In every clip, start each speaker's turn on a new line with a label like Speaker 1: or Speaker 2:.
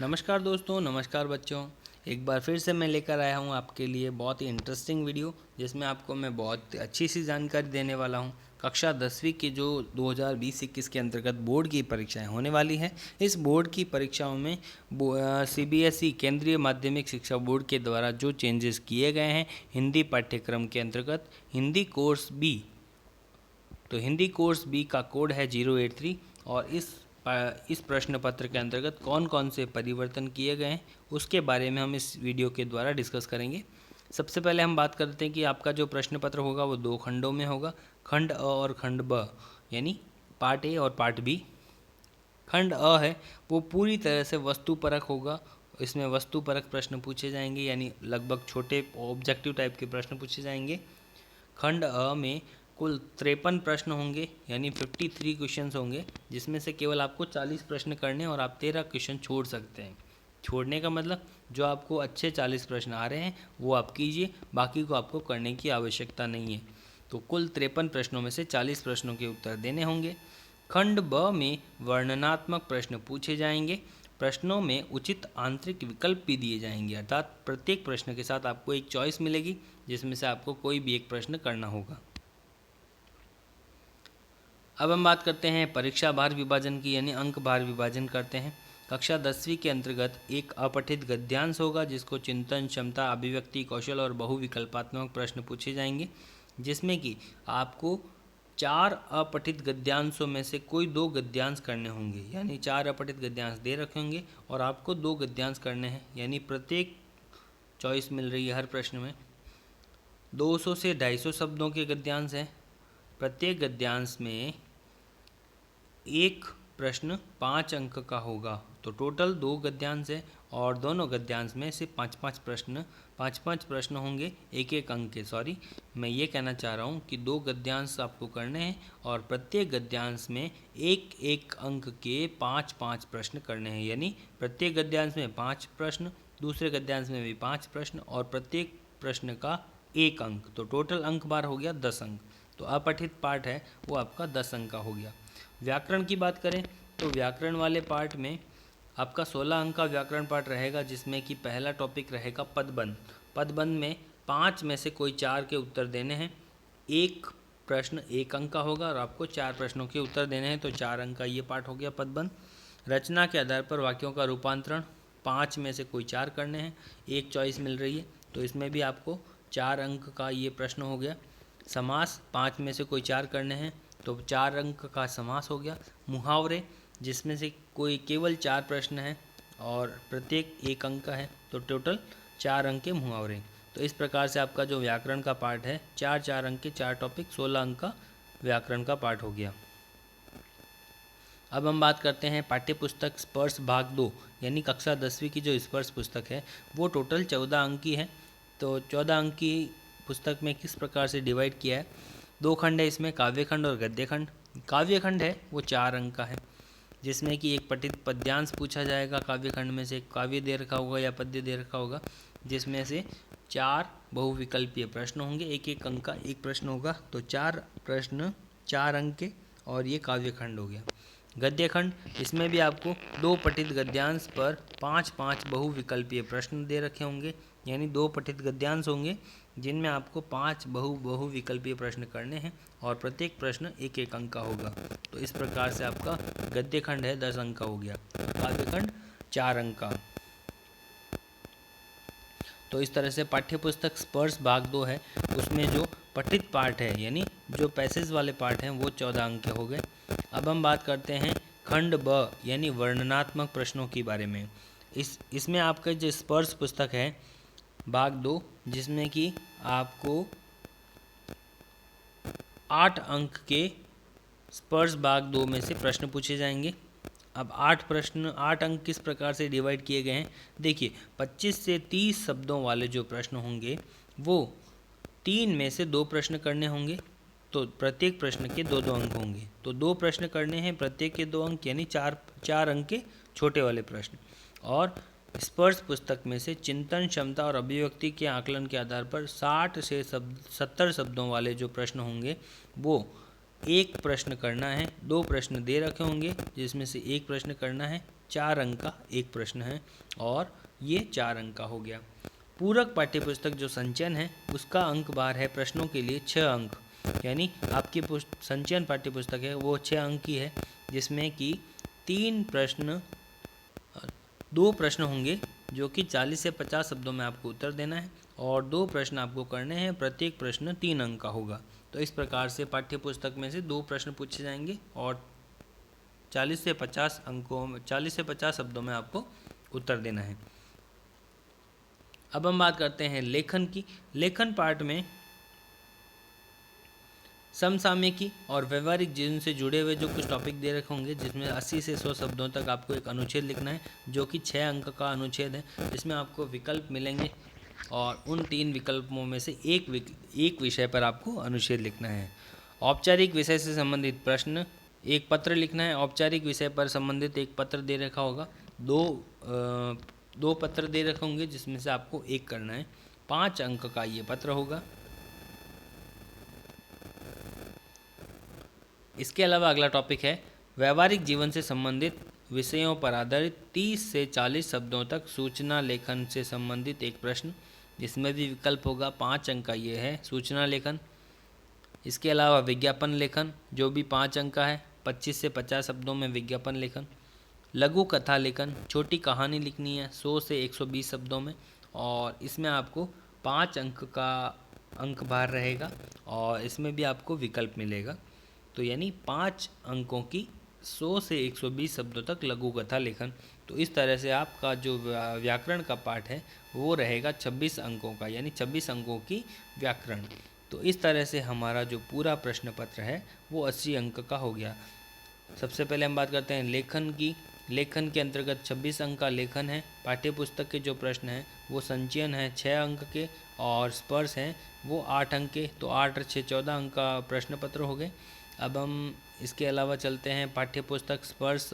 Speaker 1: नमस्कार दोस्तों, नमस्कार बच्चों। एक बार फिर से मैं लेकर आया हूँ आपके लिए बहुत ही इंटरेस्टिंग वीडियो, जिसमें आपको मैं बहुत अच्छी सी जानकारी देने वाला हूँ। कक्षा 10वीं की जो 2020-21 के अंतर्गत बोर्ड की परीक्षाएं होने वाली हैं, इस बोर्ड की परीक्षाओं में CBSE केंद्रीय माध्यमिक शिक्षा बोर्ड के द्वारा जो चेंजेस किए गए हैं हिंदी पाठ्यक्रम के अंतर्गत, हिंदी कोर्स बी, तो हिंदी कोर्स बी का कोड है 083 और इस प्रश्न पत्र के अंतर्गत कौन कौन से परिवर्तन किए गए हैं उसके बारे में हम इस वीडियो के द्वारा डिस्कस करेंगे। सबसे पहले हम बात करते हैं कि आपका जो प्रश्न पत्र होगा वो 2 खंडों में होगा, खंड अ और खंड ब, यानी पार्ट ए और पार्ट बी। खंड अ है वो पूरी तरह से वस्तुपरक होगा। इसमें वस्तुपरक प्रश्न पूछे जाएंगे, यानी लगभग छोटे ऑब्जेक्टिव टाइप के प्रश्न पूछे जाएंगे। खंड अ में कुल 53 प्रश्न होंगे, यानी 53 क्वेश्चंस होंगे, जिसमें से केवल आपको 40 प्रश्न करने और आप 13 क्वेश्चन छोड़ सकते हैं। छोड़ने का मतलब जो आपको अच्छे 40 प्रश्न आ रहे हैं वो आप कीजिए, बाकी को आपको करने की आवश्यकता नहीं है। तो कुल 53 प्रश्नों में से 40 प्रश्नों के उत्तर देने होंगे। खंड ब में वर्णनात्मक प्रश्न पूछे जाएंगे। प्रश्नों में उचित आंतरिक विकल्प भी दिए जाएंगे, अर्थात प्रत्येक प्रश्न के साथ आपको एक चॉइस मिलेगी, जिसमें से आपको कोई भी एक प्रश्न करना होगा। अब हम बात करते हैं परीक्षा भार विभाजन की, यानी अंक भार विभाजन करते हैं। कक्षा 10वीं के अंतर्गत एक अपठित गद्यांश होगा, जिसको चिंतन क्षमता, अभिव्यक्ति कौशल और बहुविकल्पात्मक प्रश्न पूछे जाएंगे, जिसमें कि आपको 4 अपठित गद्यांशों में से कोई 2 गद्यांश करने होंगे, यानी 4 अपठित गद्यांश दे रखे होंगे और आपको 2 गद्यांश करने हैं, यानी प्रत्येक चॉइस मिल रही है हर प्रश्न में। 200 से 250 शब्दों के गद्यांश हैं। प्रत्येक गद्यांश में एक प्रश्न 5 अंक का होगा, तो टोटल 2 गद्यांश है और दोनों गद्यांश में से 5-5 प्रश्न होंगे, एक एक अंक के। सॉरी, मैं ये कहना चाह रहा हूँ कि 2 गद्यांश आपको करने हैं और प्रत्येक गद्यांश में एक एक अंक के 5-5 प्रश्न करने हैं, यानी प्रत्येक गद्यांश में 5 प्रश्न, दूसरे गद्यांश में भी 5 प्रश्न और प्रत्येक प्रश्न का 1 अंक, तो टोटल अंक बार हो गया 10 अंक। तो अपठित पार्ट है वो आपका 10 अंक का हो गया। व्याकरण की बात करें तो व्याकरण वाले पार्ट में आपका 16 अंक का व्याकरण पार्ट रहेगा, जिसमें कि पहला टॉपिक रहेगा पदबंध। पदबंध में 5 में से कोई 4 के उत्तर देने हैं। एक प्रश्न 1 अंक का होगा और आपको 4 प्रश्नों के उत्तर देने हैं, तो 4 अंक का ये पार्ट हो गया पदबंध। रचना के आधार पर वाक्यों का रूपांतरण 5 में से कोई 4 करने हैं, एक चॉइस मिल रही है, तो इसमें भी आपको 4 अंक का ये प्रश्न हो गया। समास 5 में से कोई 4 करने हैं, तो 4 अंक का समास हो गया। मुहावरे जिसमें से कोई केवल 4 प्रश्न हैं और प्रत्येक 1 अंक का है, तो टोटल 4 अंक के मुहावरे। तो इस प्रकार से आपका जो व्याकरण का पार्ट है 4-4 अंक के 4 टॉपिक, 16 अंक का व्याकरण का पार्ट हो गया। अब हम बात करते हैं पाठ्यपुस्तक स्पर्श भाग 2, यानी कक्षा 10वीं की जो स्पर्श पुस्तक है वो टोटल 14 अंक की है। तो 14 अंक की पुस्तक में किस प्रकार से डिवाइड किया है, 2 खंड है इसमें, काव्य खंड और गद्य खंड। काव्य खंड है वो 4 अंक का है, जिसमें कि एक पठित पद्यांश पूछा जाएगा। काव्य खंड में से एक काव्य दे रखा होगा या पद्य दे रखा होगा, जिसमें से 4 बहुविकल्पीय प्रश्न होंगे, एक एक अंक का एक प्रश्न होगा, तो 4 प्रश्न 4 अंक के, और ये काव्य खंड हो गया। गद्य खंड, इसमें भी आपको 2 पठित गद्यांश पर 5-5 बहुविकल्पीय प्रश्न दे रखे होंगे, यानी 2 पठित गद्यांश होंगे जिनमें आपको 5 बहुविकल्पीय प्रश्न करने हैं और प्रत्येक प्रश्न एक एक अंक का होगा। तो इस प्रकार से आपका गद्य खंड है 10 अंक का हो गया, काव्य खंड 4 अंक का। तो इस तरह से पाठ्यपुस्तक स्पर्श भाग 2 है, उसमें जो पठित पार्ट है यानी जो पैसेज वाले पार्ट हैं वो 14 अंक के हो गए। अब हम बात करते हैं खंड ब, यानी वर्णनात्मक प्रश्नों के बारे में। इसमें आपका जो स्पर्श पुस्तक है भाग 2, जिसमें कि आपको 8 अंक के स्पर्श भाग 2 में से प्रश्न पूछे जाएंगे। अब 8 अंक किस प्रकार से डिवाइड किए गए हैं, देखिए 25 से 30 शब्दों वाले जो प्रश्न होंगे वो 3 में से 2 प्रश्न करने होंगे, तो प्रत्येक प्रश्न के 2-2 अंक होंगे, तो 2 प्रश्न करने हैं, प्रत्येक के 2 अंक, यानी 4 अंक के छोटे वाले प्रश्न। और स्पर्श पुस्तक में से चिंतन क्षमता और अभिव्यक्ति के आकलन के आधार पर 60 से 70 शब्दों वाले जो प्रश्न होंगे वो एक प्रश्न करना है, 2 प्रश्न दे रखे होंगे जिसमें से एक प्रश्न करना है, 4 अंक का एक प्रश्न है और ये 4 अंक का हो गया। पूरक पाठ्यपुस्तक जो संचयन है उसका अंक भार है प्रश्नों के लिए 6 अंक, यानी आपकी संचयन पाठ्यपुस्तक है वो 6 अंक की है, जिसमें कि 2 प्रश्न होंगे जो कि 40 से 50 शब्दों में आपको उत्तर देना है और 2 प्रश्न आपको करने हैं, प्रत्येक प्रश्न 3 अंक का होगा। तो इस प्रकार से पाठ्यपुस्तक में से 2 प्रश्न पूछे जाएंगे और 40 से 50 शब्दों में आपको उत्तर देना है। अब हम बात करते हैं लेखन की। लेखन पार्ट में समसामयिकी और व्यवहारिक जीवन से जुड़े हुए जो कुछ टॉपिक दे रखे होंगे, जिसमें 80 से 100 शब्दों तक आपको एक अनुच्छेद लिखना है जो कि 6 अंक का अनुच्छेद है। इसमें आपको विकल्प मिलेंगे और उन 3 विकल्पों में से एक विषय पर आपको अनुच्छेद लिखना है। औपचारिक विषय से संबंधित प्रश्न एक पत्र लिखना है। औपचारिक विषय पर संबंधित एक पत्र दे रखा होगा, दो पत्र दे रखे होंगे जिसमें से आपको एक करना है। 5 अंक का ये पत्र होगा। इसके अलावा अगला टॉपिक है व्यवहारिक जीवन से संबंधित विषयों पर आधारित 30 से 40 शब्दों तक सूचना लेखन से संबंधित एक प्रश्न, जिसमें भी विकल्प होगा। 5 अंक का ये है सूचना लेखन। इसके अलावा विज्ञापन लेखन जो भी 5 अंक का है, 25 से 50 शब्दों में विज्ञापन लेखन। लघु कथा लेखन, छोटी कहानी लिखनी है 100 से 120 शब्दों में और इसमें आपको 5 अंक का अंक भार रहेगा और इसमें भी आपको विकल्प मिलेगा। तो यानी 5 अंकों की 100 से 120 शब्दों तक लघु कथा लेखन। तो इस तरह से आपका जो व्याकरण का पाठ है वो रहेगा 26 अंकों का, यानी 26 अंकों की व्याकरण। तो इस तरह से हमारा जो पूरा प्रश्न पत्र है वो 80 अंक का हो गया। सबसे पहले हम बात करते हैं लेखन की। लेखन के अंतर्गत 26 अंक का लेखन है। पाठ्यपुस्तक के जो प्रश्न हैं वो संचयन है 6 अंक के और स्पर्श हैं वो 8 अंक के। तो 8 और 6 14 अंक का प्रश्न पत्र हो गए। अब हम इसके अलावा चलते हैं पाठ्यपुस्तक स्पर्श,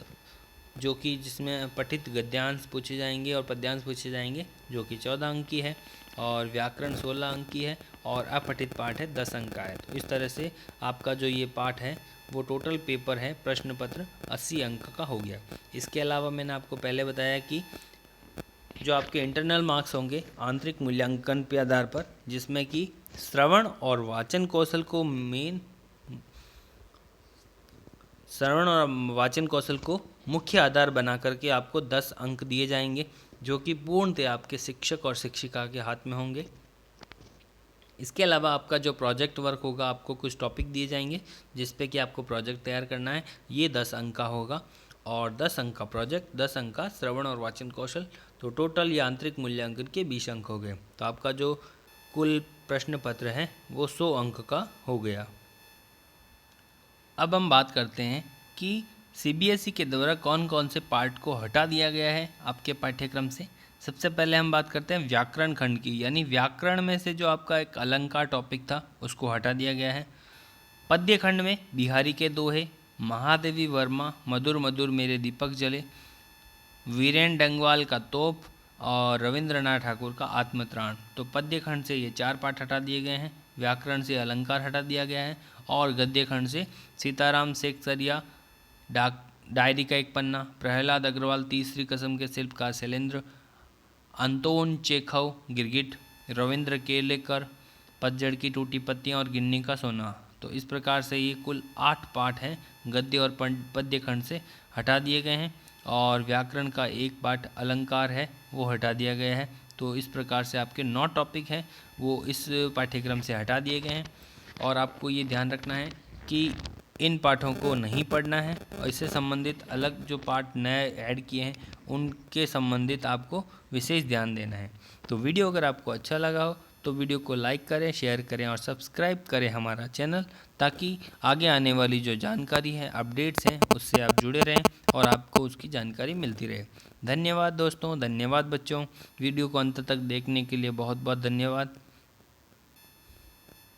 Speaker 1: जो कि जिसमें पठित गद्यांश पूछे जाएंगे और पद्यांश पूछे जाएंगे, जो कि 14 अंक की है और व्याकरण 16 अंक की है और अपठित पाठ है 10 अंक का है। तो इस तरह से आपका जो ये पाठ है वो टोटल पेपर है प्रश्न पत्र 80 अंक का हो गया। इसके अलावा मैंने आपको पहले बताया कि जो आपके इंटरनल मार्क्स होंगे आंतरिक मूल्यांकन के आधार पर, जिसमें कि श्रवण और वाचन कौशल को मुख्य आधार बना करके आपको 10 अंक दिए जाएंगे, जो कि पूर्णतः आपके शिक्षक और शिक्षिका के हाथ में होंगे। इसके अलावा आपका जो प्रोजेक्ट वर्क होगा, आपको कुछ टॉपिक दिए जाएंगे जिस पे कि आपको प्रोजेक्ट तैयार करना है, ये 10 अंक का होगा और 10 अंक का प्रोजेक्ट, 10 अंक का श्रवण और वाचन कौशल। तो टोटल ये आंतरिक मूल्यांकन के 20 अंक हो गए। तो आपका जो कुल प्रश्न पत्र है वो 100 अंक का हो गया। अब हम बात करते हैं कि CBSE के द्वारा कौन कौन से पार्ट को हटा दिया गया है आपके पाठ्यक्रम से। सबसे पहले हम बात करते हैं व्याकरण खंड की, यानी व्याकरण में से जो आपका एक अलंकार टॉपिक था उसको हटा दिया गया है। पद्य खंड में बिहारी के दोहे, महादेवी वर्मा मधुर मधुर मेरे दीपक जले, वीरेन डंगवाल का तोप और रविंद्रनाथ ठाकुर का आत्मत्राण। तो पद्य खंड से ये 4 पाठ हटा दिए गए हैं। व्याकरण से अलंकार हटा दिया गया है और गद्य खंड से सीताराम सेकसरिया डायरी का एक पन्ना, प्रहलाद अग्रवाल तीसरी कसम के शिल्पकार शैलेंद्र, अंतोन चेखव गिरगिट, रविंद्र केलेकर पतझड़ की टूटी पत्तियां और गिन्नी का सोना। तो इस प्रकार से ये कुल 8 पाठ हैं गद्य और पद्य खंड से हटा दिए गए हैं और व्याकरण का एक पाठ अलंकार है वो हटा दिया गया है। तो इस प्रकार से आपके 9 टॉपिक हैं वो इस पाठ्यक्रम से हटा दिए गए हैं और आपको ये ध्यान रखना है कि इन पाठों को नहीं पढ़ना है और इससे संबंधित अलग जो पाठ नए ऐड किए हैं उनके संबंधित आपको विशेष ध्यान देना है। तो वीडियो अगर आपको अच्छा लगा हो तो वीडियो को लाइक करें, शेयर करें और सब्सक्राइब करें हमारा चैनल, ताकि आगे आने वाली जो जानकारी है, अपडेट्स हैं, उससे आप जुड़े रहें और आपको उसकी जानकारी मिलती रहे। धन्यवाद दोस्तों, धन्यवाद बच्चों। वीडियो को अंत तक देखने के लिए बहुत बहुत धन्यवाद।